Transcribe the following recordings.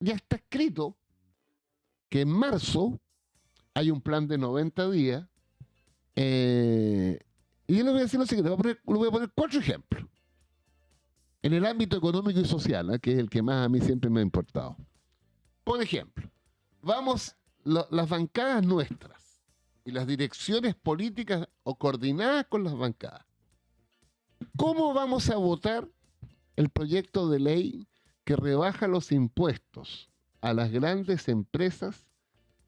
ya está escrito que en marzo hay un plan de 90 días. Y yo le voy a decir lo siguiente, le voy a poner 4 ejemplos. En el ámbito económico y social, que es el que más a mí siempre me ha importado. Por ejemplo, las bancadas nuestras y las direcciones políticas o coordinadas con las bancadas. ¿Cómo vamos a votar el proyecto de ley que rebaja los impuestos a las grandes empresas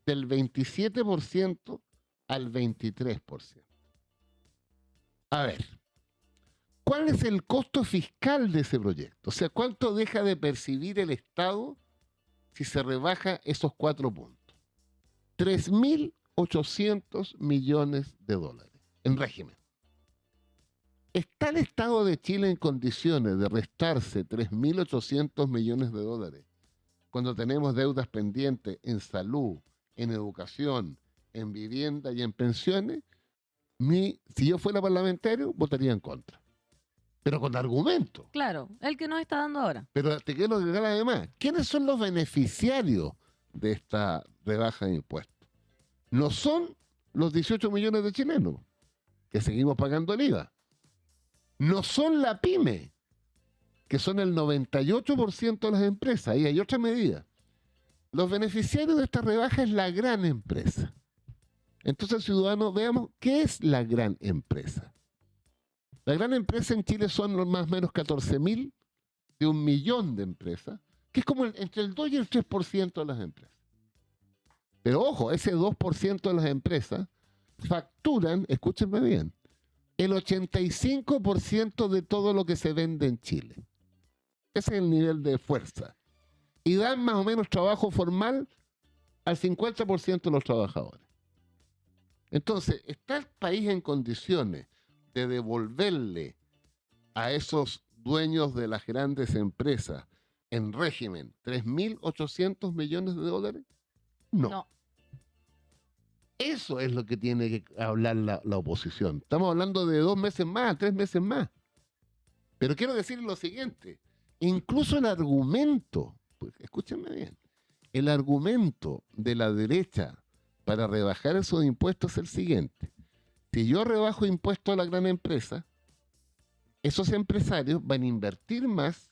del 27% al 23%? A ver, ¿cuál es el costo fiscal de ese proyecto? O sea, ¿cuánto deja de percibir el Estado si se rebaja esos 4 puntos? 3.800 millones de dólares en régimen. ¿Está el Estado de Chile en condiciones de restarse 3.800 millones de dólares cuando tenemos deudas pendientes en salud, en educación, en vivienda y en pensiones? Si yo fuera parlamentario, votaría en contra. Pero con argumento. Claro, el que nos está dando ahora. Pero te quiero agregar además, ¿quiénes son los beneficiarios de esta rebaja de impuestos? No son los 18 millones de chilenos que seguimos pagando el IVA. No son la pyme, que son el 98% de las empresas. Ahí hay otra medida. Los beneficiarios de esta rebaja es la gran empresa. Entonces, ciudadanos, veamos qué es la gran empresa. La gran empresa en Chile son más o menos 14.000 de 1.000.000 de empresas, que es como entre el 2 y el 3% de las empresas. Pero ojo, ese 2% de las empresas facturan, escúchenme bien, el 85% de todo lo que se vende en Chile. Ese es el nivel de fuerza. Y dan más o menos trabajo formal al 50% de los trabajadores. Entonces, ¿está el país en condiciones de devolverle a esos dueños de las grandes empresas en régimen 3.800 millones de dólares? No. Eso es lo que tiene que hablar la oposición. Estamos hablando de 2 meses más, 3 meses más. Pero quiero decir lo siguiente. Incluso el argumento, pues, escúchenme bien, el argumento de la derecha para rebajar esos impuestos es el siguiente. Si yo rebajo impuestos a la gran empresa, esos empresarios van a invertir más,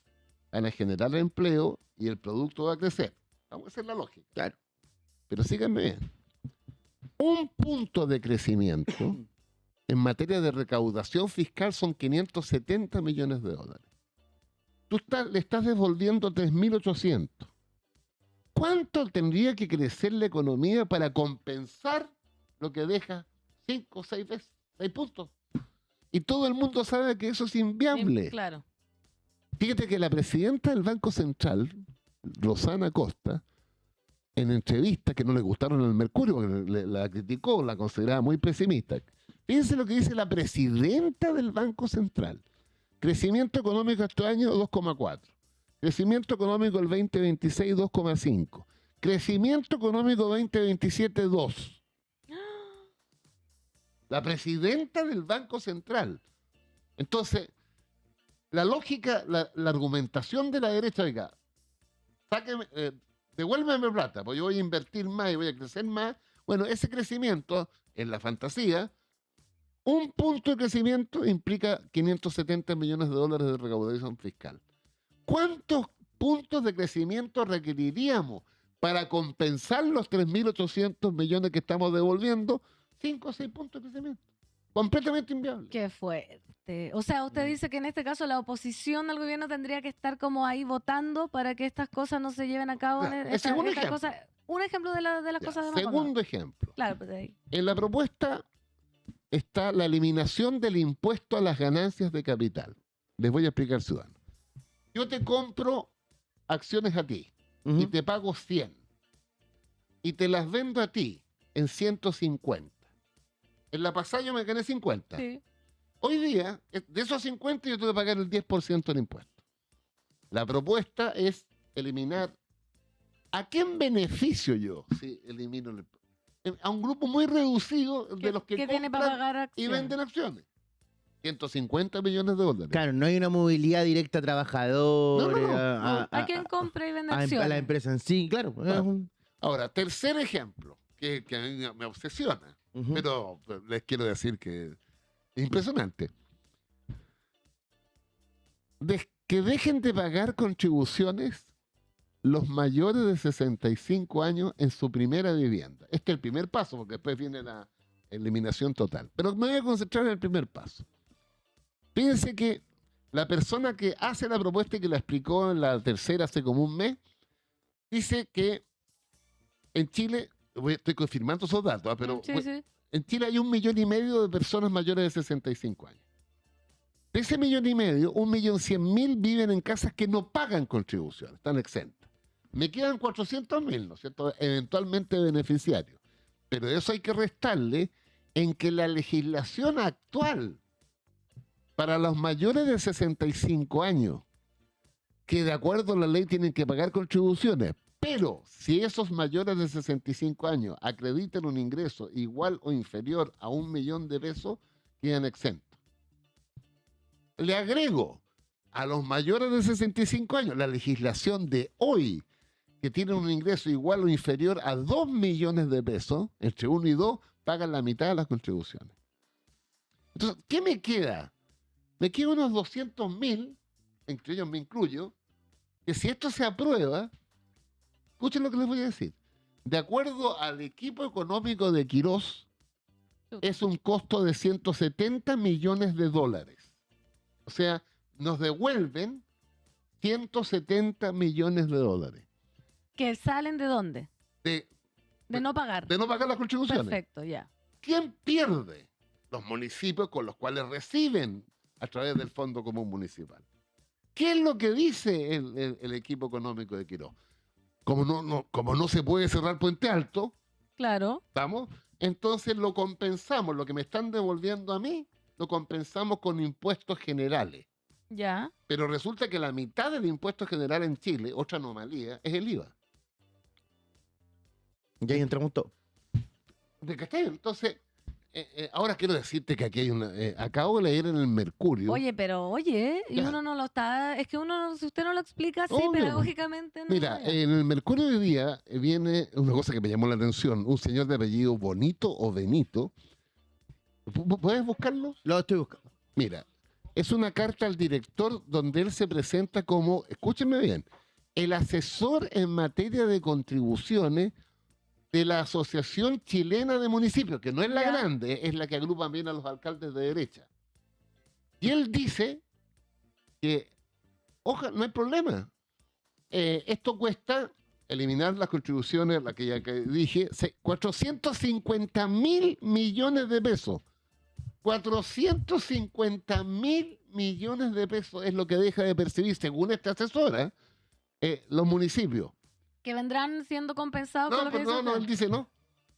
van a generar empleo y el producto va a crecer. Vamos a hacer la lógica. Claro. Pero síganme bien. Un punto de crecimiento en materia de recaudación fiscal son 570 millones de dólares. Tú le estás devolviendo 3.800. ¿Cuánto tendría que crecer la economía para compensar lo que deja 5 o 6 veces? 6 puntos. Y todo el mundo sabe que eso es inviable. Claro. Fíjate que la presidenta del Banco Central, Rosana Costa, en entrevistas que no le gustaron al Mercurio, porque la criticó, la consideraba muy pesimista. Fíjense lo que dice la presidenta del Banco Central. Crecimiento económico este año 2,4. Crecimiento económico el 2026 2,5. Crecimiento económico 2027 2. La presidenta del Banco Central. Entonces, la lógica, la argumentación de la derecha, oiga, sáqueme, devuélveme plata, porque yo voy a invertir más y voy a crecer más. Bueno, ese crecimiento, en la fantasía, un punto de crecimiento implica 570 millones de dólares de recaudación fiscal. ¿Cuántos puntos de crecimiento requeriríamos para compensar los 3.800 millones que estamos devolviendo? 5 o 6 puntos de crecimiento. Completamente inviable. Qué fuerte. O sea, usted dice que en este caso la oposición al gobierno tendría que estar como ahí votando para que estas cosas no se lleven a cabo. Claro, Esta un ejemplo. cosa, un ejemplo de las Ya, cosas de Macondo. segundo ejemplo. Claro, pues de ahí. En la propuesta está la eliminación del impuesto a las ganancias de capital. Les voy a explicar, ciudadano. Yo te compro acciones a ti y te pago 100 y te las vendo a ti en 150. En la pasada yo me gané 50. Sí. Hoy día, de esos 50 yo tengo que pagar el 10% del impuesto. La propuesta es eliminar. ¿A quién beneficio yo si elimino el impuesto? A un grupo muy reducido de los que tiene para compran pagar y acciones. venden acciones. 150 millones de dólares. Claro, no hay una movilidad directa a trabajadores, No, no, no. ¿A quién compra y vende a la acciones? empresa en sí, claro. Claro. Ahora, tercer ejemplo, que a mí me obsesiona, Ujú. pero les quiero decir que es impresionante. Que dejen de pagar contribuciones los mayores de 65 años en su primera vivienda. Este es el primer paso, porque después viene la eliminación total. Pero me voy a concentrar en el primer paso. Fíjense que la persona que hace la propuesta y que la explicó en la tercera hace como un mes, dice que en Chile, estoy confirmando esos datos, pero Sí, sí. en Chile hay 1,5 millones de personas mayores de 65 años. De ese 1,5 millones, 1.100.000 viven en casas que no pagan contribuciones, están exentas. Me quedan 400.000, ¿no es cierto? Eventualmente beneficiarios. Pero eso hay que restarle en que la legislación actual para los mayores de 65 años, que de acuerdo a la ley tienen que pagar contribuciones, pero si esos mayores de 65 años acreditan un ingreso igual o inferior a 1 millón de pesos, quedan exentos. Le agrego a los mayores de 65 años la legislación de hoy, que tienen un ingreso igual o inferior a 2 millones de pesos, entre 1 y 2, pagan la mitad de las contribuciones. Entonces, ¿qué me queda? Me quedan unos 200.000, entre ellos me incluyo, que si esto se aprueba, escuchen lo que les voy a decir. De acuerdo al equipo económico de Quirós, es un costo de 170 millones de dólares. O sea, nos devuelven 170 millones de dólares. ¿Que salen de dónde? De No pagar. no pagar las contribuciones. Perfecto, ya. ¿Quién pierde? Los municipios con los cuales reciben a través del Fondo Común Municipal. ¿Qué es lo que dice el equipo económico de Quirós? Como no se puede cerrar Puente Alto, Claro. ¿estamos? Entonces lo compensamos, lo que me están devolviendo a mí, lo compensamos con impuestos generales. Ya. Pero resulta que la mitad del impuesto general en Chile, otra anomalía, es el IVA. Y ahí entramos todos. ¿De cachai? Entonces, ahora quiero decirte que aquí hay una... acabo de leer en el Mercurio. Oye, y Ya. uno no lo está... Es que uno, si usted no lo explica así Obvio. pedagógicamente, no. Mira, ya. en el Mercurio de hoy día viene una cosa que me llamó la atención. Un señor de apellido Bonito o Benito. ¿Puedes buscarlo? Lo estoy buscando. Mira, es una carta al director donde él se presenta como, escúchenme bien, el asesor en materia de contribuciones de la Asociación Chilena de Municipios, que no es la Ya. grande, es la que agrupa bien a los alcaldes de derecha. Y él dice que, ojalá, no hay problema. Esto cuesta, eliminar las contribuciones, la que ya que dije, 450.000 millones de pesos. 450.000 millones de pesos es lo que deja de percibir, según esta asesora, los municipios. Que vendrán siendo compensados con No, lo que pero dice no, usted. él dice no.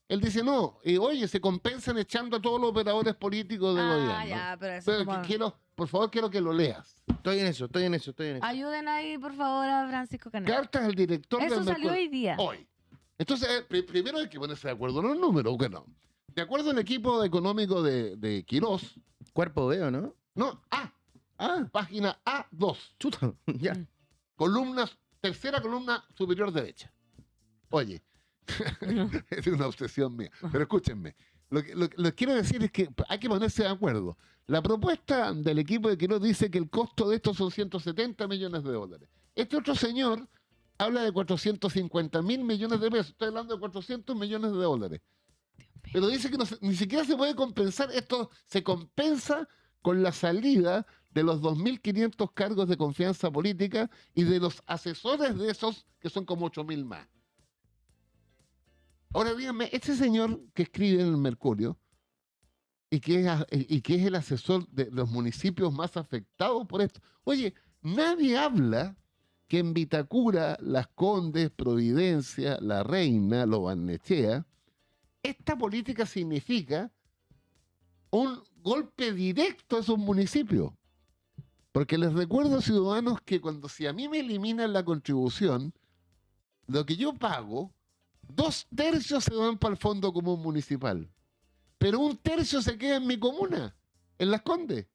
Él dice no. Y oye, se compensan echando a todos los operadores políticos del gobierno. Ya, pero eso Pero como- por favor, quiero que lo leas. Estoy en eso. Ayuden ahí, por favor, a Francisco Canales. Cartas al director Eso del salió Mercurio. hoy día. Hoy. Entonces, primero hay que ponerse de acuerdo en los números, que no. De acuerdo al equipo económico de Quirós, Cuerpo veo, ¿no? no, página A2, Chuta, ya. tercera columna superior derecha. Oye, es una obsesión mía, pero escúchenme. Lo que quiero decir es que hay que ponerse de acuerdo. La propuesta del equipo de Quirós dice que el costo de estos son 170 millones de dólares. Este otro señor habla de 450.000 millones de pesos. Estoy hablando de 400 millones de dólares. Pero dice que ni siquiera se puede compensar. Esto se compensa con la salida de los 2.500 cargos de confianza política y de los asesores de esos, que son como 8.000 más. Ahora díganme, este señor que escribe en el Mercurio y que es el asesor de los municipios más afectados por esto. Oye, nadie habla que en Vitacura, Las Condes, Providencia, La Reina, Lo Barnechea, esta política significa un golpe directo a esos municipios. Porque les recuerdo, ciudadanos, que si a mí me eliminan la contribución, lo que yo pago, 2/3 se van para el Fondo Común Municipal. Pero 1/3 se queda en mi comuna, en Las Condes.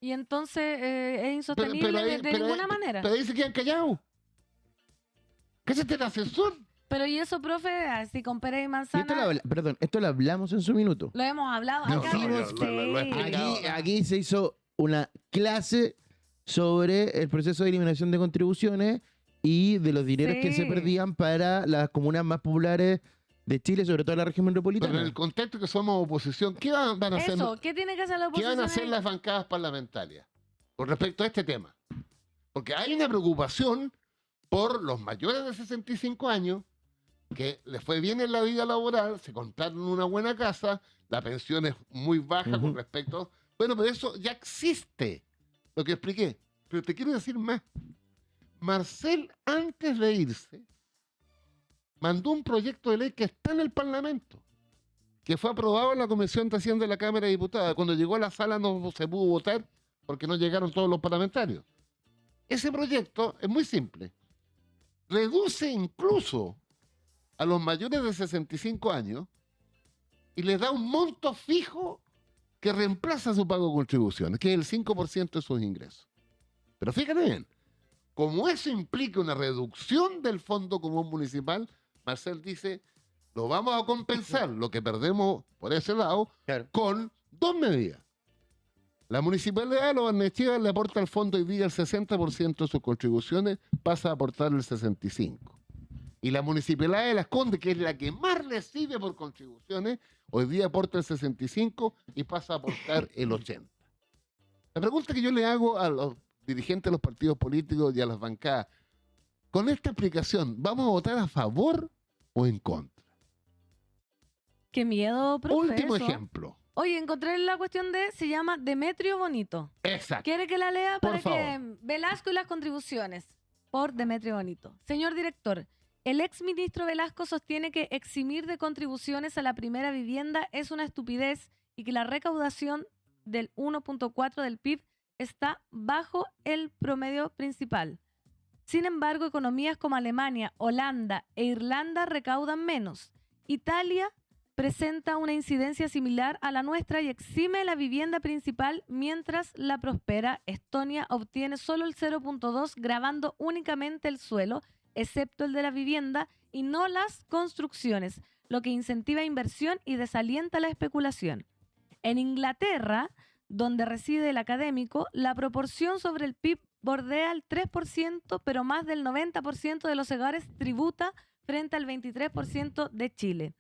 Y entonces es insostenible de ninguna manera. Pero ahí se quedan callados. Cállate el asesor. Pero y eso, profe, así con pera y Y manzana, perdón, esto lo hablamos en su minuto. lo hemos hablado No, acá. sí, pues, lo he sí. explicado. Aquí se hizo una clase sobre el proceso de eliminación de contribuciones y de los dineros que se Sí. perdían para las comunas más populares de Chile, sobre todo la región Pero metropolitana. en el contexto que somos oposición, ¿qué van a hacer? Eso, ¿qué tiene que hacer la ¿Qué oposición? van a hacer ahí? las bancadas parlamentarias con respecto a este tema? Porque hay una preocupación por los mayores de 65 años que les fue bien en la vida laboral, se compraron una buena casa, la pensión es muy baja con Ujú. respecto... Bueno, pero eso ya existe, lo que expliqué. Pero te quiero decir más. Marcel, antes de irse, mandó un proyecto de ley que está en el Parlamento, que fue aprobado en la Comisión de Hacienda de la Cámara de Diputados. Cuando llegó a la sala no se pudo votar porque no llegaron todos los parlamentarios. Ese proyecto es muy simple. Reduce incluso a los mayores de 65 años y les da un monto fijo que reemplaza su pago de contribuciones, que es el 5% de sus ingresos. Pero fíjate bien, como eso implica una reducción del Fondo Común Municipal, Marcel dice, lo vamos a compensar, lo que perdemos por ese lado, Claro. con dos medidas. La municipalidad de Los Barnechea le aporta al fondo hoy día el 60% de sus contribuciones, pasa a aportar el 65%. Y la municipalidad de Las Condes, que es la que más recibe por contribuciones, hoy día aporta el 65% y pasa a aportar el 80%. La pregunta que yo le hago a los dirigentes de los partidos políticos y a las bancadas, con esta explicación, ¿vamos a votar a favor o en contra? Qué miedo, profe. Último eso. ejemplo. Oye, encontré la cuestión se llama Demetrio Bonito. Exacto. ¿Quiere que la lea Por para favor. que Velasco y las contribuciones? Por Demetrio Bonito. Señor director, el ex ministro Velasco sostiene que eximir de contribuciones a la primera vivienda es una estupidez y que la recaudación del 1.4 del PIB está bajo el promedio principal. Sin embargo, economías como Alemania, Holanda e Irlanda recaudan menos. Italia presenta una incidencia similar a la nuestra y exime la vivienda principal, mientras la próspera Estonia obtiene solo el 0.2, gravando únicamente el suelo, excepto el de la vivienda, y no las construcciones, lo que incentiva inversión y desalienta la especulación. En Inglaterra, donde reside el académico, la proporción sobre el PIB bordea el 3%, pero más del 90% de los hogares tributa frente al 23% de Chile.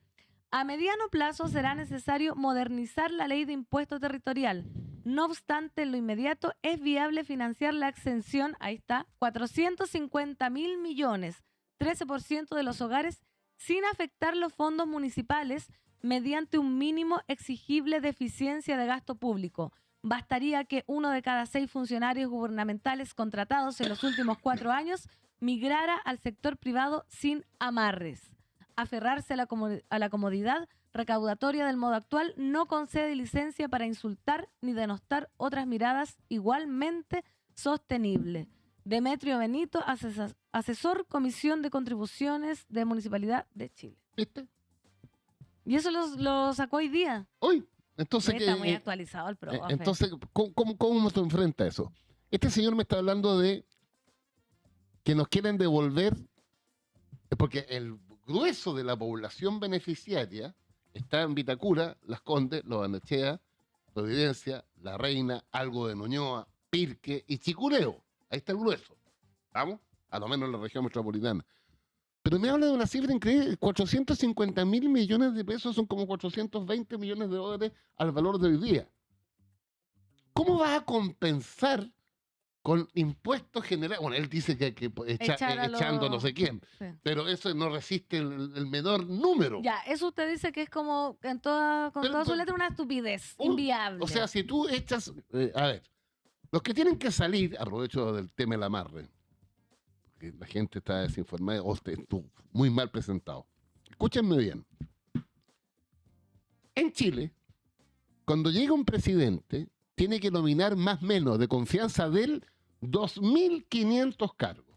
A mediano plazo será necesario modernizar la ley de impuesto territorial. No obstante, en lo inmediato es viable financiar la exención, ahí está, 450.000 millones, 13% de los hogares, sin afectar los fondos municipales mediante un mínimo exigible de eficiencia de gasto público. Bastaría que 1 de cada 6 funcionarios gubernamentales contratados en los últimos 4 años migrara al sector privado sin amarres. Aferrarse a la comodidad recaudatoria del modo actual no concede licencia para insultar ni denostar otras miradas igualmente sostenibles. Demetrio Benito, asesor Comisión de Contribuciones de Municipalidad de Chile. ¿Viste? Y eso lo sacó hoy día. Hoy. Entonces, Está muy actualizado el profe. entonces ¿cómo se enfrenta eso? Este señor me está hablando de que nos quieren devolver, porque el grueso de la población beneficiaria está en Vitacura, Las Condes, Los Barnechea, Providencia, La Reina, algo de Ñuñoa, Pirque y Chicureo. Ahí está el grueso. ¿Vamos? A lo menos en la región metropolitana. Pero me habla de una cifra increíble. 450.000 millones de pesos son como 420 millones de dólares al valor de hoy día. ¿Cómo vas a compensar con impuestos generales? Bueno, él dice que hay que echando no sé quién, Sí. pero eso no resiste el menor número. Ya, eso usted dice que es como con toda su letra una estupidez, inviable. O sea, si tú echas... a ver, los que tienen que salir, aprovecho del tema del amarre, porque la gente está desinformada o estuvo muy mal presentado. Escúchenme bien. En Chile, cuando llega un presidente, tiene que nominar más o menos de confianza de él 2.500 cargos.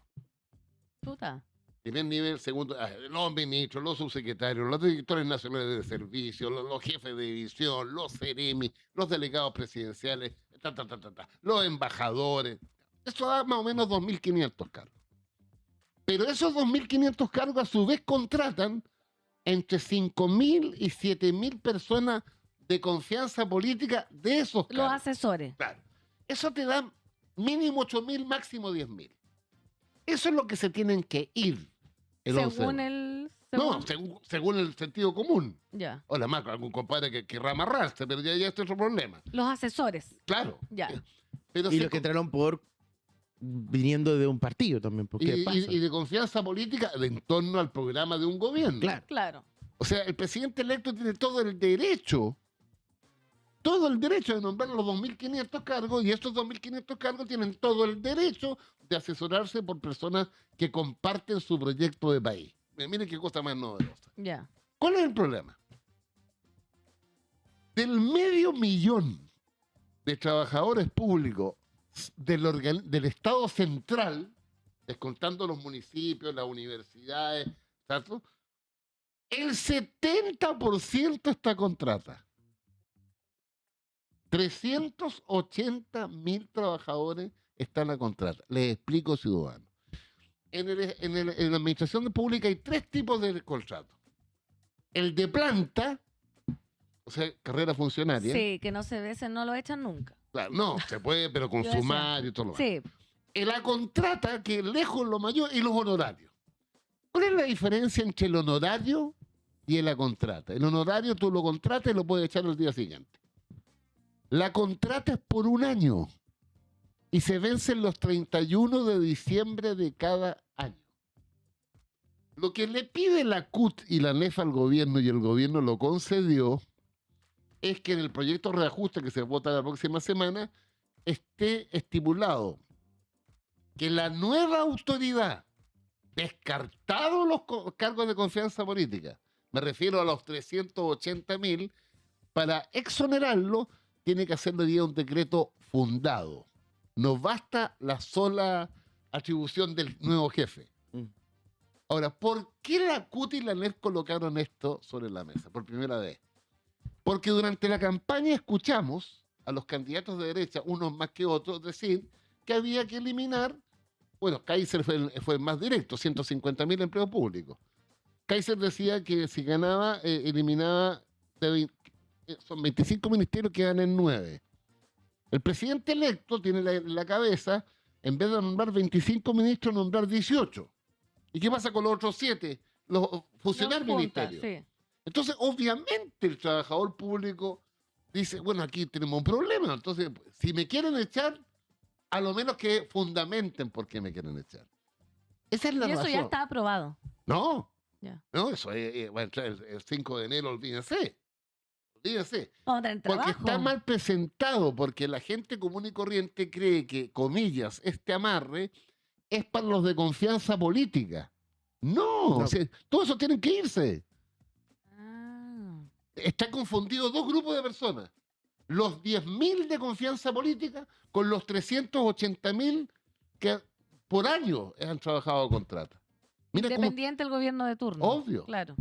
Puta. Primer nivel, segundo, los ministros, los subsecretarios, los directores nacionales de servicio, los jefes de división, los CEREMI, los delegados presidenciales, los embajadores. Eso da más o menos 2.500 cargos. Pero esos 2.500 cargos a su vez contratan entre 5.000 y 7.000 personas de confianza política de esos Los cargos. asesores. Claro. Eso te da mínimo 8.000, máximo 10.000. Eso es lo que se tienen que ir. El 11. Según el... No, según el sentido común. Ya. Hola, Marco, algún compadre que querrá amarrarse, pero ya es otro problema. Los asesores. Claro. Ya. Pero Y se los que entraron por viniendo de un partido también, porque pasa. y de confianza política en torno al programa de un gobierno. Claro. Claro. O sea, el presidente electo tiene todo el derecho de nombrar los 2.500 cargos, y estos 2.500 cargos tienen todo el derecho de asesorarse por personas que comparten su proyecto de país. Miren qué cosa más novedosa. Ya. ¿Cuál es el problema? Del 500.000 de trabajadores públicos del Estado central, descontando los municipios, las universidades, ¿cierto? El 70% está contrata. 380.000 trabajadores están a contrata. Les explico, ciudadanos. En la administración pública hay 3 tipos de contratos. El de planta, o sea, carrera funcionaria. Sí, que no se ve, no lo echan nunca. Claro, no, se puede, pero con Yo decía, sumario y todo lo demás. Sí. La contrata, que lejos lo mayor, y los honorarios. ¿Cuál es la diferencia entre el honorario y la contrata? El honorario tú lo contratas y lo puedes echar el día siguiente. La contrata es por un año y se vencen los 31 de diciembre de cada año. Lo que le pide la CUT y la NEF al gobierno, y el gobierno lo concedió, es que en el proyecto de reajuste que se vota la próxima semana esté estipulado que la nueva autoridad, descartados los cargos de confianza política, me refiero a los 380.000, para exonerarlo tiene que hacerlo vía un decreto fundado. No basta la sola atribución del nuevo jefe. Ahora, ¿por qué la CUT y la NEF colocaron esto sobre la mesa por primera vez? Porque durante la campaña escuchamos a los candidatos de derecha, unos más que otros, decir que había que eliminar, bueno, Kaiser fue el más directo, 150.000 empleos públicos. Kaiser decía que si ganaba, eliminaba, son 25 ministerios que ganan en 9. El presidente electo tiene en la cabeza, en vez de nombrar 25 ministros, nombrar 18. ¿Y qué pasa con los otros 7? Los fusionar Los junta, ministerios. sí. Entonces, obviamente, el trabajador público dice, bueno, aquí tenemos un problema. Entonces, si me quieren echar, a lo menos que fundamenten por qué me quieren echar. Esa es la Y eso razón. ya está aprobado. No, Ya. no, eso va a entrar el 5 de enero, olvídense. Olvídense. Vamos a tener Porque trabajo. está mal presentado, porque la gente común y corriente cree que, comillas, este amarre es para los de confianza política. No, No. o sea, todos esos tienen que irse. Ah. Está confundido 2 grupos de personas. Los 10.000 de confianza política con los 380.000 que por año han trabajado a contrata. Mira cómo, Independiente del gobierno de turno. Obvio. Claro.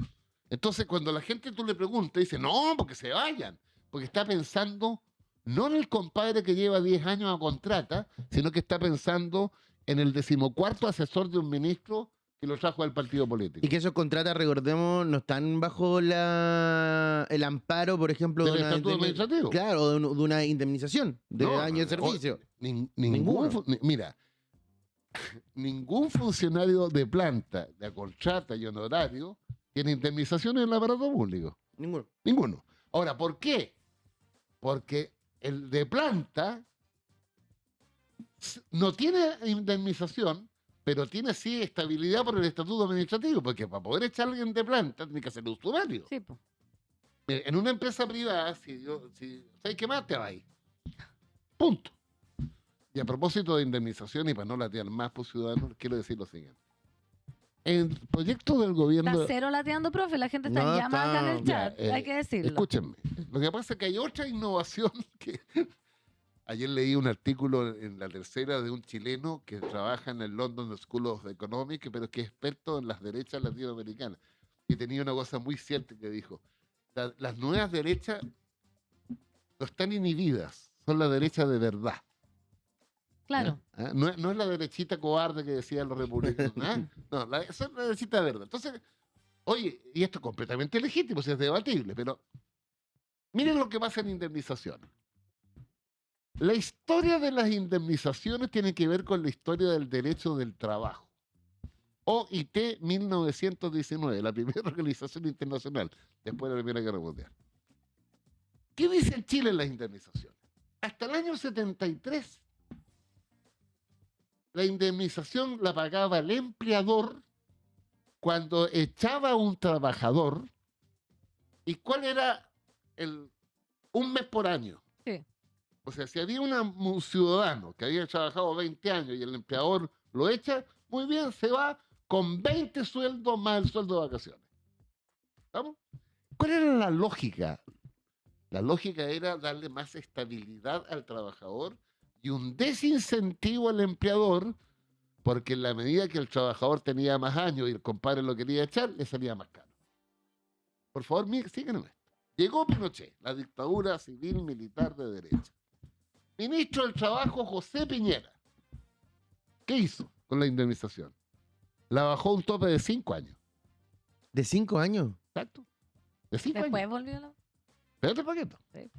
entonces, cuando la gente tú le preguntas, dice, no, porque se vayan. Porque está pensando no en el compadre que lleva 10 años a contrata, sino que está pensando en el 14º asesor de un ministro que lo trajo al partido político. Y que esos contratas, recordemos, no están bajo el amparo, por ejemplo, Del de una, estatuto administrativo. claro, de una indemnización de No, daño de no, servicio. Ninguno. Mira, ningún funcionario de planta, de contrata y honorario tiene indemnizaciones en el aparato público. Ninguno. Ninguno. Ahora, ¿por qué? Porque el de planta no tiene indemnización, pero tiene sí estabilidad por el estatuto administrativo, porque para poder echar a alguien de planta tiene que hacer un sumario. Sí, po. Mira, en una empresa privada, ¿sabes qué más te va ahí? Punto. Y a propósito de indemnización, y para no latear más por ciudadanos, quiero decir lo siguiente. El proyecto del gobierno... Está cero lateando, profe. La gente está No, en llama acá en el Ya, chat. Hay que decirlo. Escúchenme. Lo que pasa es que hay otra innovación que... Ayer leí un artículo en La Tercera de un chileno que trabaja en el London School of Economics, pero que es experto en las derechas latinoamericanas. Y tenía una cosa muy cierta que dijo, las nuevas derechas no están inhibidas, son la derecha de verdad. Claro. ¿Ah? No es la derechita cobarde que decían los republicanos. ¿Ah? No, son la derechita de verdad. Entonces, oye, y esto es completamente legítimo, si es debatible, pero miren lo que pasa en indemnizaciones. La historia de las indemnizaciones tiene que ver con la historia del derecho del trabajo. OIT 1919, la primera organización internacional después de la Primera Guerra Mundial. ¿Qué dice el Chile en las indemnizaciones? Hasta el año 73, la indemnización la pagaba el empleador cuando echaba a un trabajador. ¿Y cuál era un mes por año? Sí. O sea, si había un ciudadano que había trabajado 20 años y el empleador lo echa, muy bien, se va con 20 sueldos más el sueldo de vacaciones. ¿Vamos? ¿Cuál era la lógica? La lógica era darle más estabilidad al trabajador y un desincentivo al empleador, porque en la medida que el trabajador tenía más años y el compadre lo quería echar, le salía más caro. Por favor, síguenme esto. Llegó Pinochet, la dictadura civil militar de derecha. Ministro del Trabajo José Piñera. ¿Qué hizo con la indemnización? La bajó a un tope de 5 años. ¿De 5 años? Exacto. De 5 años. Después volvió la... Espérate un poquito. Sí.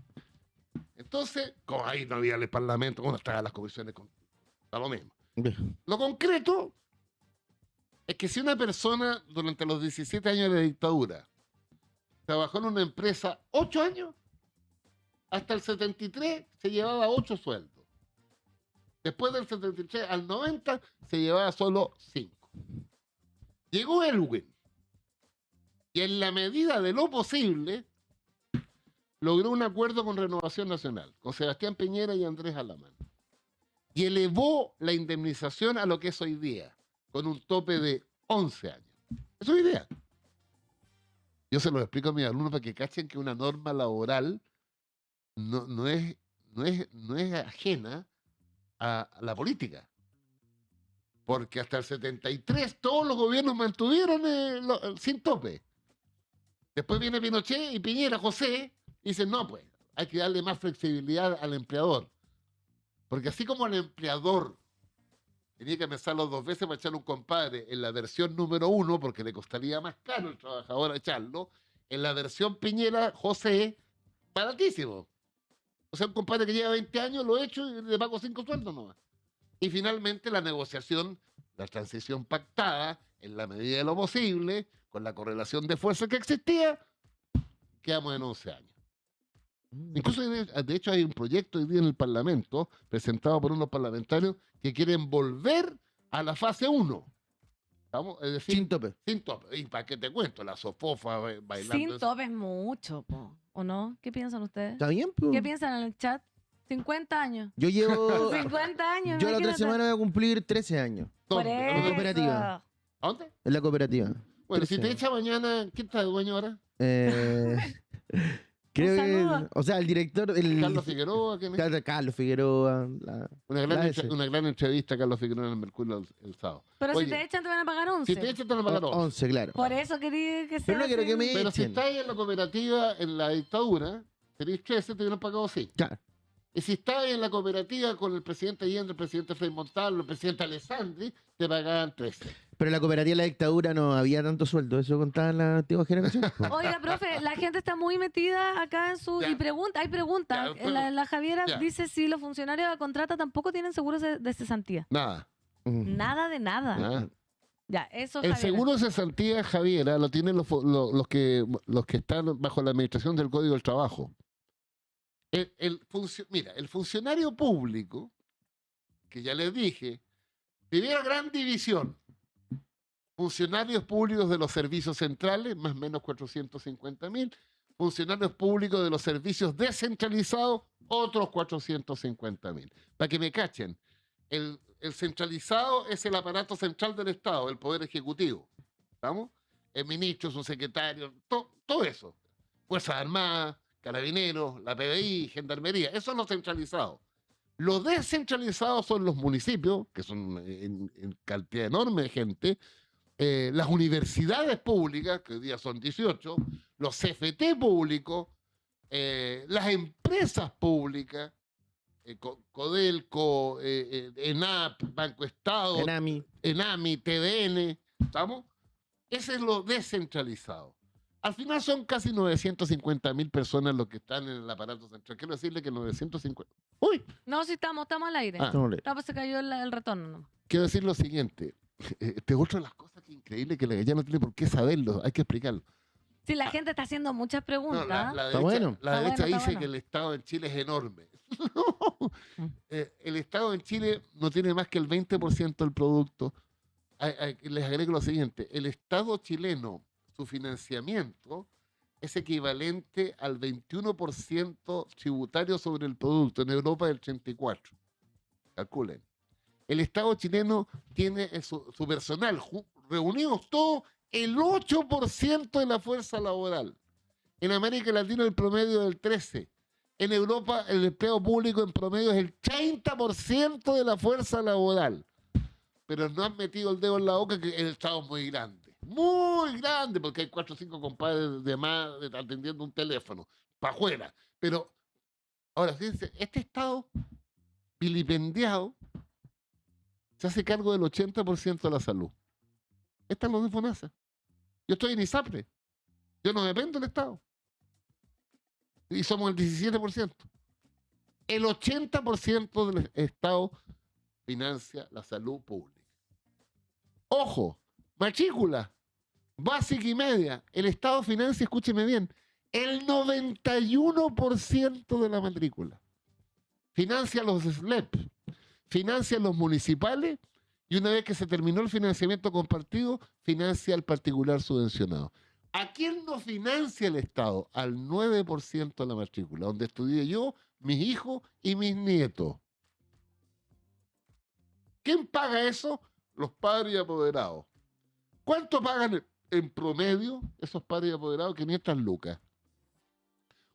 Entonces, como ahí no había el Parlamento, bueno, estaban las comisiones, está lo mismo. Lo concreto es que si una persona durante los 17 años de dictadura trabajó en una empresa 8 años, hasta el 73 se llevaba 8 sueldos. Después del 73 al 90 se llevaba solo 5. Llegó Elwin y en la medida de lo posible logró un acuerdo con Renovación Nacional, con Sebastián Piñera y Andrés Alamán. Y elevó la indemnización a lo que es hoy día, con un tope de 11 años. Es hoy día. Yo se lo explico a mis alumnos para que cachen que una norma laboral no es ajena a la política. Porque hasta el 73 todos los gobiernos mantuvieron sin tope. Después viene Pinochet y Piñera, José, y dicen, no, pues, hay que darle más flexibilidad al empleador. Porque así como el empleador tenía que pensarlo 2 veces para echar un compadre en la versión número 1, porque le costaría más caro al trabajador echarlo, en la versión Piñera, José, baratísimo. O sea, un compadre que lleva 20 años lo echo y le pago 5 sueldos nomás. Y finalmente la negociación, la transición pactada, en la medida de lo posible, con la correlación de fuerza que existía, quedamos en 11 años. Incluso, de hecho, hay un proyecto hoy día en el Parlamento, presentado por unos parlamentarios, que quieren volver a la fase 1. ¿Vamos? Es decir, Sin tope. sin tope. ¿Y para qué te cuento? La sofofa bailando. Sin tope es mucho, po. ¿O no? ¿Qué piensan ustedes? ¿Está bien? Po? ¿Qué piensan en el chat? 50 años. Yo llevo... 50 años. Yo la otra imagínate. semana voy a cumplir 13 años. Por ¿Dónde? En la eso. cooperativa. ¿A dónde? En la cooperativa. Bueno, si 13 te años. echa mañana, ¿quién está de dueño ahora? Creo saludo. que... O sea, el director... Carlos Figueroa. ¿Quién es? Carlos Figueroa. Una gran entrevista a Carlos Figueroa en el Mercurio el sábado. Pero Oye, si te echan te van a pagar 11. si te echan, te lo pagan 11. 11, claro. Por eso quería que sea Pero no quiero que me Pero si echen. estáis en la cooperativa, en la dictadura, tenéis 13, te hubieran pagado 5. Claro. Y si estabas en la cooperativa con el presidente Allende, el presidente Frei Montalvo, el presidente Alessandri, te pagaban 13. Pero en la cooperativa de la dictadura no había tanto sueldo. Eso contaba en la antigua generación. po. Oiga, profe, la gente está muy metida acá en su... Ya. Y pregunta, hay preguntas. Ya, bueno, La Javiera ya. dice si los funcionarios de contrata tampoco tienen seguros de cesantía. Nada. Nada de nada. nada. Ya, eso El Javiera. seguro de cesantía, Javiera, lo tienen los que están bajo la administración del Código del Trabajo. Mira, el funcionario público, que ya les dije, primera gran división, funcionarios públicos de los servicios centrales, más o menos 450.000, funcionarios públicos de los servicios descentralizados, otros 450.000. Para que me cachen, el centralizado es el aparato central del Estado, el Poder Ejecutivo. ¿Estamos? El ministro, su secretario, todo eso. Fuerzas Armadas, Carabineros, la PDI, Gendarmería, eso es lo centralizado. Los descentralizados son los municipios, que son en cantidad enorme de gente, las universidades públicas, que hoy día son 18, los CFT públicos, las empresas públicas, Codelco, ENAP, Banco Estado, ENAMI, TDN, ¿estamos? Ese es lo descentralizado. Al final son casi 950.000 personas los que están en el aparato central. Quiero decirle que 950... ¡Uy! No, sí estamos al aire. Ah. Se cayó el retorno. ¿No? Quiero decir lo siguiente. Este es otra de las cosas que es increíble, que la ya no tiene por qué saberlo, hay que explicarlo. Sí, la gente está haciendo muchas preguntas. No, la Está derecha, bueno. la derecha dice bueno. que el Estado en Chile es enorme. No. El Estado en Chile no tiene más que el 20% del producto. Les agrego lo siguiente. El Estado chileno, su financiamiento es equivalente al 21% tributario sobre el producto. En Europa el 34%. Calculen. El Estado chileno tiene su personal, reunidos todos, el 8% de la fuerza laboral. En América Latina el promedio es del 13%. En Europa el empleo público en promedio es el 30% de la fuerza laboral. Pero no han metido el dedo en la boca que el Estado es muy grande. Muy grande, porque hay 4 o 5 compadres de más atendiendo un teléfono. Para afuera. Pero, ahora, fíjense, este Estado vilipendiado se hace cargo del 80% de la salud. Esta es lo de FONASA. Yo estoy en ISAPRE. Yo no dependo del Estado. Y somos el 17%. El 80% del Estado financia la salud pública. Ojo, matrícula, básica y media. El Estado financia, escúcheme bien, el 91% de la matrícula. Financia los SLEP, financia los municipales y una vez que se terminó el financiamiento compartido, financia al particular subvencionado. ¿A quién no financia el Estado? Al 9% de la matrícula, donde estudié yo, mis hijos y mis nietos. ¿Quién paga eso? Los padres y apoderados. ¿Cuánto pagan en promedio esos padres y apoderados? 500 lucas.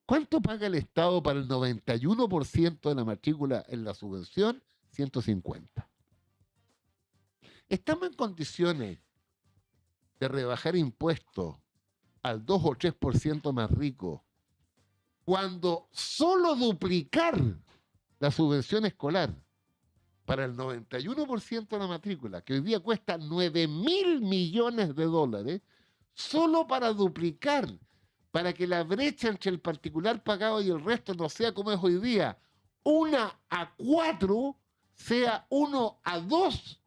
¿Cuánto paga el Estado para el 91% de la matrícula en la subvención? 150. ¿Estamos en condiciones de rebajar impuestos al 2 o 3% más rico cuando solo duplicar la subvención escolar para el 91% de la matrícula, que hoy día cuesta 9.000 millones de dólares, solo para duplicar, para que la brecha entre el particular pagado y el resto no sea como es hoy día, 1:4, sea 1:2,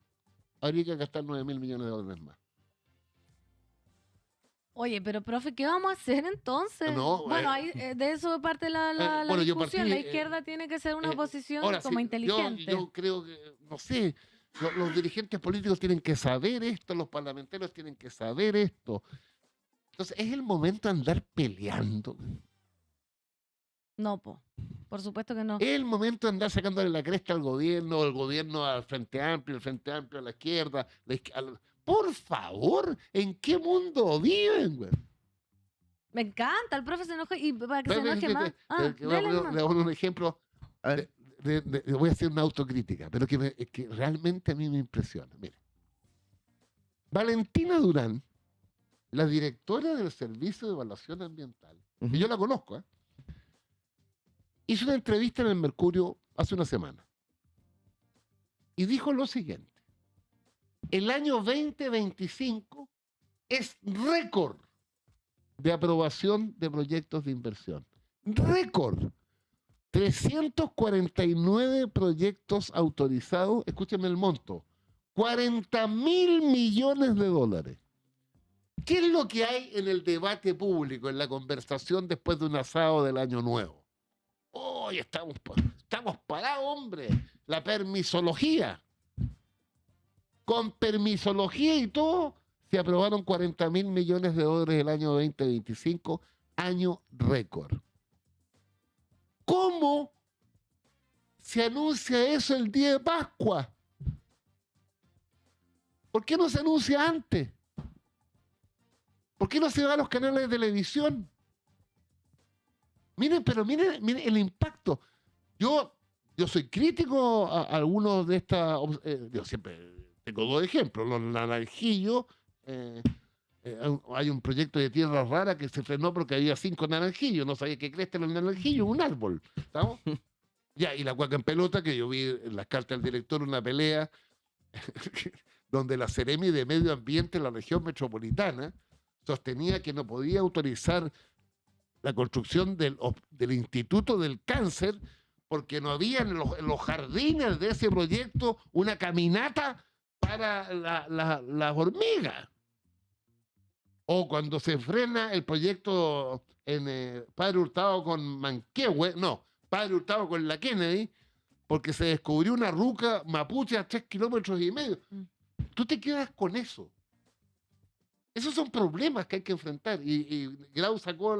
habría que gastar 9.000 millones de dólares más. Oye, pero profe, ¿qué vamos a hacer entonces? No, bueno, de eso parte la bueno, yo discusión. partí, La izquierda tiene que ser una oposición ahora, como sí, inteligente. yo creo que, no sé, los dirigentes políticos tienen que saber esto, los parlamentarios tienen que saber esto. Entonces, es el momento de andar peleando. No, por supuesto que no. Es el momento de andar sacándole la cresta al gobierno, el gobierno al Frente Amplio, el Frente Amplio a la izquierda. Por favor, ¿en qué mundo viven, güey? Me encanta, el profe se enoja y para que se enoje más. Le voy a poner un ejemplo. Le voy a hacer una autocrítica, pero que realmente a mí me impresiona. Mire. Valentina Durán, la directora del Servicio de Evaluación Ambiental, y yo la conozco, hizo una entrevista en el Mercurio hace una semana y dijo lo siguiente: el año 2025 es récord de aprobación de proyectos de inversión. Récord. 349 proyectos autorizados, escúchenme el monto, 40.000 millones de dólares. ¿Qué es lo que hay en el debate público, en la conversación después de un asado del Año Nuevo? Hoy estamos parados, hombre. La permisología. Con permisología y todo, se aprobaron 40.000 millones de dólares el año 2025, año récord. ¿Cómo se anuncia eso el día de Pascua? ¿Por qué no se anuncia antes? ¿Por qué no se va a los canales de televisión? Miren el impacto. Yo soy crítico a algunos de estas... yo siempre tengo dos ejemplos. Los naranjillos. Hay un proyecto de tierra rara que se frenó porque había 5 naranjillos. No sabía qué cresta los naranjillos, un árbol. ¿Estamos? Ya, y la cuaca en pelota, que yo vi en las cartas del director una pelea donde la Seremi de Medio Ambiente de la región metropolitana sostenía que no podía autorizar la construcción del Instituto del Cáncer porque no había en los jardines de ese proyecto una caminata para las hormigas. O cuando se frena el proyecto en Padre Hurtado con Manquehue, no, Padre Hurtado con la Kennedy, porque se descubrió una ruca mapuche a 3,5 kilómetros. Tú te quedas con eso. Esos son problemas que hay que enfrentar. Y Grau sacó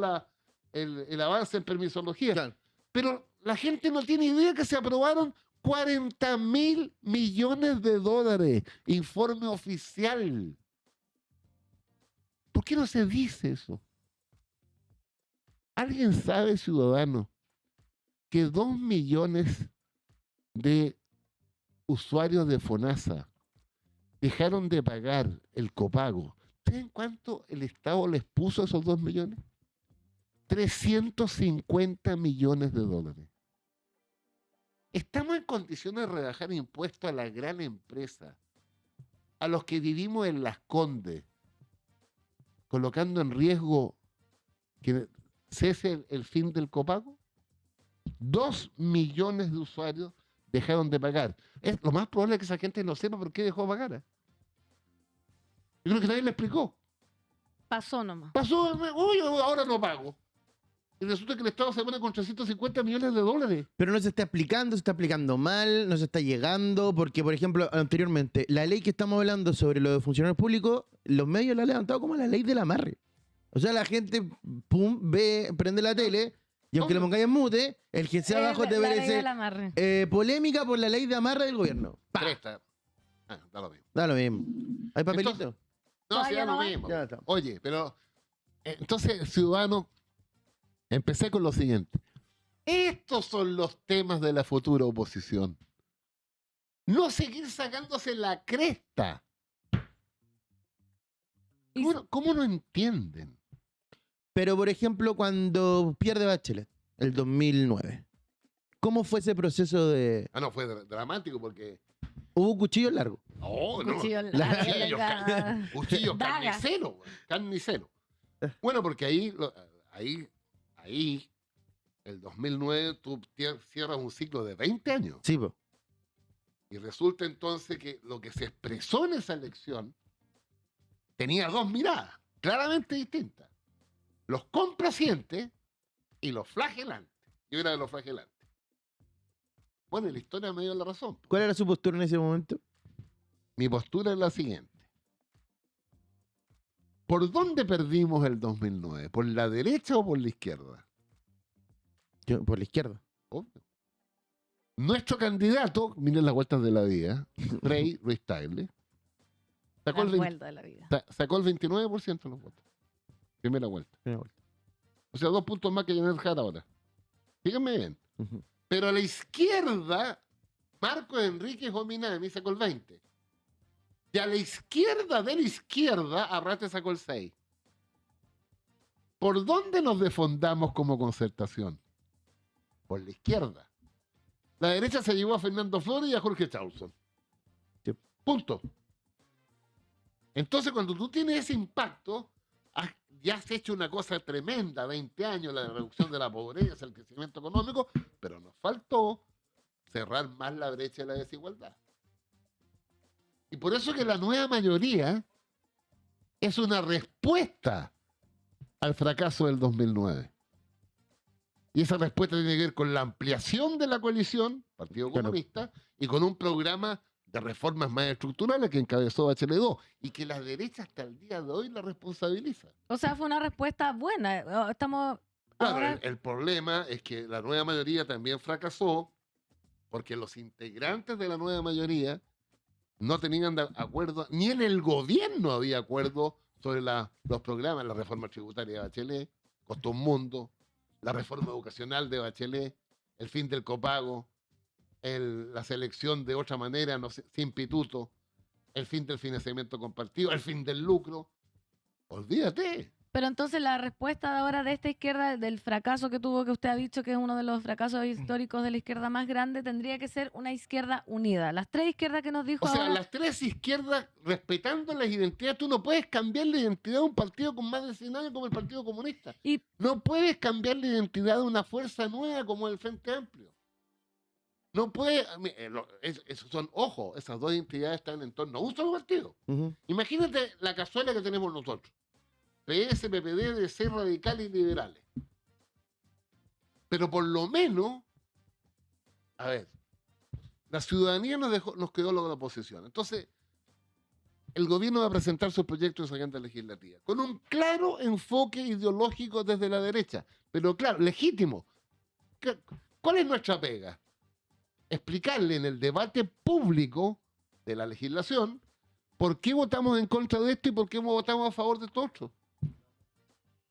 el avance en permisología. Claro. Pero la gente no tiene idea que se aprobaron 40,000 millones de dólares. Informe oficial. ¿Por qué no se dice eso? ¿Alguien sabe, ciudadano, que 2 millones de usuarios de FONASA dejaron de pagar el copago? ¿Saben cuánto el Estado les puso a esos 2 millones? 350 millones de dólares. Estamos en condiciones de rebajar impuestos a la gran empresa, a los que vivimos en Las Condes, colocando en riesgo que cese el fin del copago. 2 millones de usuarios dejaron de pagar. Lo más probable es que esa gente no sepa por qué dejó de pagar. Yo creo que nadie le explicó. Pasó nomás. Pasó, uy, ahora no pago. Y resulta que el Estado se pone con 350 millones de dólares. Pero no se está aplicando mal, no se está llegando, porque, por ejemplo, anteriormente, la ley que estamos hablando sobre los funcionarios públicos, los medios la han levantado como la ley del amarre. O sea, la gente, pum, ve, prende la tele, y aunque le pongáis en mute, el que sea abajo te La ley merece del amarre. polémica por la ley de amarre del gobierno. ¡Pah! Presta. Da lo mismo. Da lo mismo. ¿Hay papelito? No, sí, Todavía da lo no hay. mismo. Ya está. Oye, pero entonces, ciudadano, empecé con lo siguiente. Estos son los temas de la futura oposición. No seguir sacándose la cresta. Y ¿Cómo no entienden? Pero, por ejemplo, cuando pierde Bachelet, el 2009, ¿cómo fue ese proceso de...? Ah, no, fue dramático porque... Hubo cuchillos largos. Oh, no. cuchillo Cuchillo, largo. Cuchillo Daga. carnicero, güey, carnicero. Bueno, porque ahí, el 2009, tú cierras un ciclo de 20 años. Sí, po. Y resulta entonces que lo que se expresó en esa elección tenía dos miradas, claramente distintas. Los complacientes y los flagelantes. Yo era de los flagelantes. Bueno, y la historia me dio la razón. ¿Cuál era su postura en ese momento? Mi postura es la siguiente. ¿Por dónde perdimos el 2009? ¿Por la derecha o por la izquierda? Yo, por la izquierda. Obvio. Nuestro candidato, miren las vueltas de la vida, Rey Ruiz Tagle, sacó La el, vuelta de la vida. sacó el 29% de los votos. Primera vuelta. Primera vuelta. O sea, 2 puntos más que Janet Jara ahora. Díganme bien. Ujú. Pero a la izquierda, Marcos Enrique Jominami sacó el 20%. Y a la izquierda de la izquierda, Arrate sacó el 6%. ¿Por dónde nos defondamos como concertación? Por la izquierda. La derecha se llevó a Fernando Flores y a Jorge Chausson. Sí. Punto. Entonces, cuando tú tienes ese impacto, ya has hecho una cosa tremenda, 20 años, la reducción de la pobreza, el crecimiento económico, pero nos faltó cerrar más la brecha de la desigualdad. Y por eso que la nueva mayoría es una respuesta al fracaso del 2009. Y esa respuesta tiene que ver con la ampliación de la coalición, Partido Claro. Comunista, y con un programa de reformas más estructurales que encabezó Bachelet II, y que la derecha hasta el día de hoy la responsabiliza. O sea, fue una respuesta buena. Estamos Claro, ahora... el problema es que la nueva mayoría también fracasó porque los integrantes de la nueva mayoría no tenían acuerdo, ni en el gobierno había acuerdo sobre los programas, la reforma tributaria de Bachelet, costó un mundo, la reforma educacional de Bachelet, el fin del copago, la selección de otra manera, sin pituto, el fin del financiamiento compartido, el fin del lucro. Olvídate. Pero entonces la respuesta de ahora de esta izquierda, del fracaso que tuvo, que usted ha dicho que es uno de los fracasos históricos de la izquierda más grande, tendría que ser una izquierda unida. Las tres izquierdas que nos dijo O sea, ahora, las tres izquierdas, respetando las identidades, tú no puedes cambiar la identidad de un partido con más de 100 años como el Partido Comunista. y No puedes cambiar la identidad de una fuerza nueva como el Frente Amplio. No puede, esos son, ojo, esas dos identidades están en torno a un solo partido. Ujú. Imagínate la cazuela que tenemos nosotros. PS, PPD, DC, radicales y liberales. Pero por lo menos, a ver, la ciudadanía nos quedó la oposición. Entonces, el gobierno va a presentar sus proyectos de agenda legislativa con un claro enfoque ideológico desde la derecha. Pero claro, legítimo. ¿Cuál es nuestra pega? Explicarle en el debate público de la legislación por qué votamos en contra de esto y por qué votamos a favor de esto otro.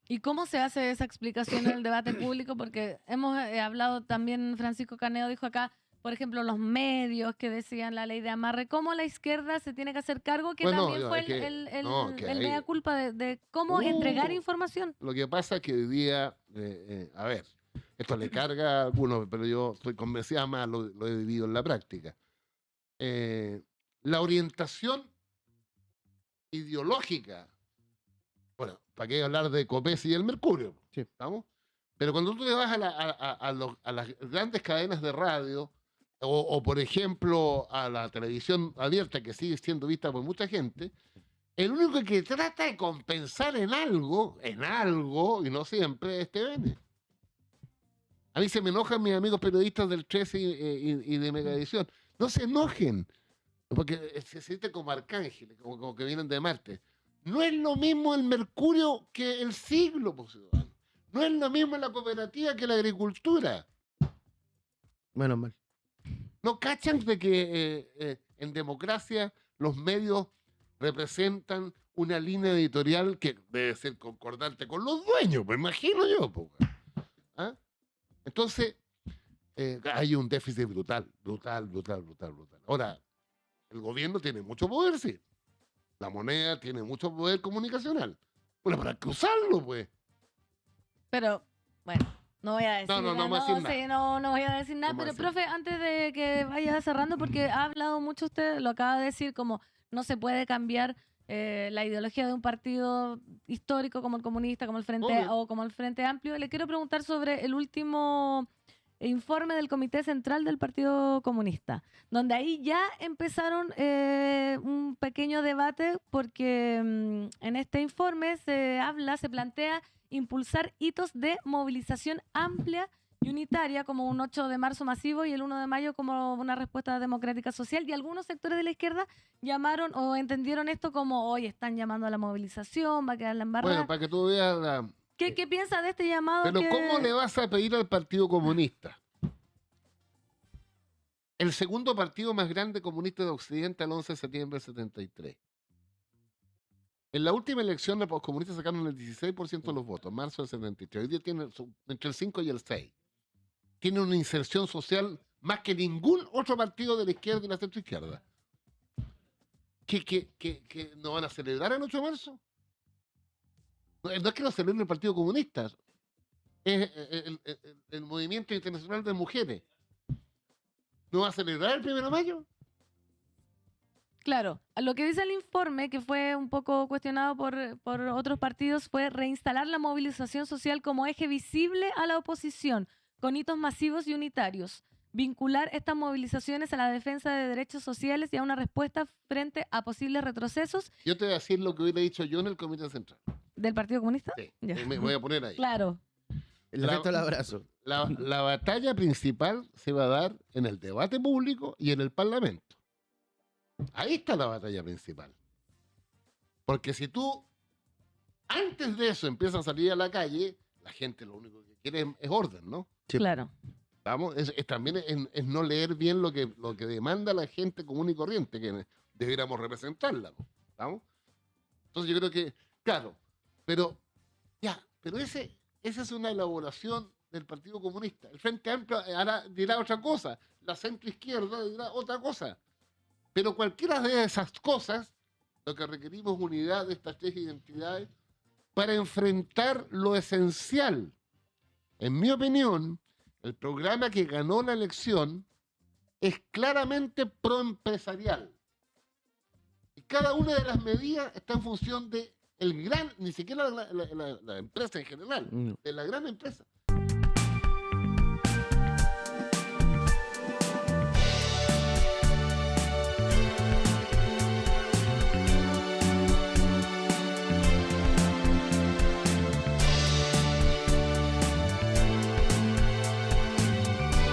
¿Y cómo se hace esa explicación en el debate público? Porque hemos hablado también, Francisco Caneo dijo acá, por ejemplo, los medios que decían la ley de amarre, cómo la izquierda se tiene que hacer cargo, que Bueno, también no, fue es que- el no, que ahí- mea culpa de cómo entregar información. Lo que pasa es que hoy día, a ver, esto le carga a algunos, pero yo estoy convencida más, lo he vivido en la práctica. La orientación ideológica, bueno, ¿para qué hablar de Copés y el Mercurio? Sí. ¿Estamos? Pero cuando tú te vas a las grandes cadenas de radio, o, por ejemplo a la televisión abierta, que sigue siendo vista por mucha gente, el único que trata de compensar en algo, y no siempre, es TVN. A mí se me enojan mis amigos periodistas del 13 y de Megavisión. No se enojen, porque se sienten como arcángeles, como que vienen de Marte. No es lo mismo el Mercurio que el Siglo, pues, ciudadano. No es lo mismo la cooperativa que la agricultura. Menos mal. ¿No cachan de que en democracia los medios representan una línea editorial que debe ser concordante con los dueños? Me imagino yo. Po. ¿Ah? Entonces, hay un déficit brutal. Ahora, el gobierno tiene mucho poder, sí. La moneda tiene mucho poder comunicacional. Bueno, para que usarlo, pues. Pero, bueno, no voy a decir No nada. voy a decir nada. Sí, no voy a decir nada. No voy a Pero, decir profe, antes de que vaya cerrando, porque ha hablado mucho usted, lo acaba de decir, como no se puede cambiar la ideología de un partido histórico como el comunista, como el Frente Obvio. o como el Frente Amplio. Le quiero preguntar sobre el último informe del Comité Central del Partido Comunista, donde ahí ya empezaron un pequeño debate porque en este informe se plantea impulsar hitos de movilización amplia y unitaria como un 8 de marzo masivo y el 1 de mayo como una respuesta democrática social, y algunos sectores de la izquierda llamaron o entendieron esto como hoy están llamando a la movilización, va a quedar la embarrada. Bueno, para que tú veas la... ¿Qué piensa de este llamado? Pero ¿cómo le vas a pedir al Partido Comunista? El segundo partido más grande comunista de Occidente al 11 de septiembre del 73. En la última elección los comunistas sacaron el 16% de los votos, marzo del 73. Hoy día tienen entre el 5 y el 6. Tiene una inserción social más que ningún otro partido de la izquierda y la centroizquierda. ¿Que no van a celebrar el 8 de marzo? No es que lo celebre el Partido Comunista, es el Movimiento Internacional de Mujeres. ¿No va a celebrar el 1 de mayo? Claro, lo que dice el informe, que fue un poco cuestionado por otros partidos, fue reinstalar la movilización social como eje visible a la oposición, con hitos masivos y unitarios. Vincular estas movilizaciones a la defensa de derechos sociales y a una respuesta frente a posibles retrocesos Yo te voy a decir lo que hubiera dicho yo en el Comité Central. del Partido Comunista. Sí, Ya. me voy a poner ahí. Claro, El resto del abrazo. La batalla principal se va a dar en el debate público y en el Parlamento. Ahí está la batalla principal. Porque si tú, antes de eso, empiezas a salir a la calle, la gente lo único que quiere es orden, ¿no? Sí. claro. Vamos, también es no leer bien lo que demanda la gente común y corriente, que debiéramos representarla. ¿Vamos? Entonces yo creo que, claro, pero esa es una elaboración del Partido Comunista. El Frente Amplio dirá otra cosa, la centroizquierda dirá otra cosa. Pero cualquiera de esas cosas, lo que requerimos es unidad de estas tres identidades para enfrentar lo esencial. En mi opinión, el programa que ganó la elección es claramente proempresarial. Y cada una de las medidas está en función de el gran, ni siquiera la empresa en general, No. de la gran empresa.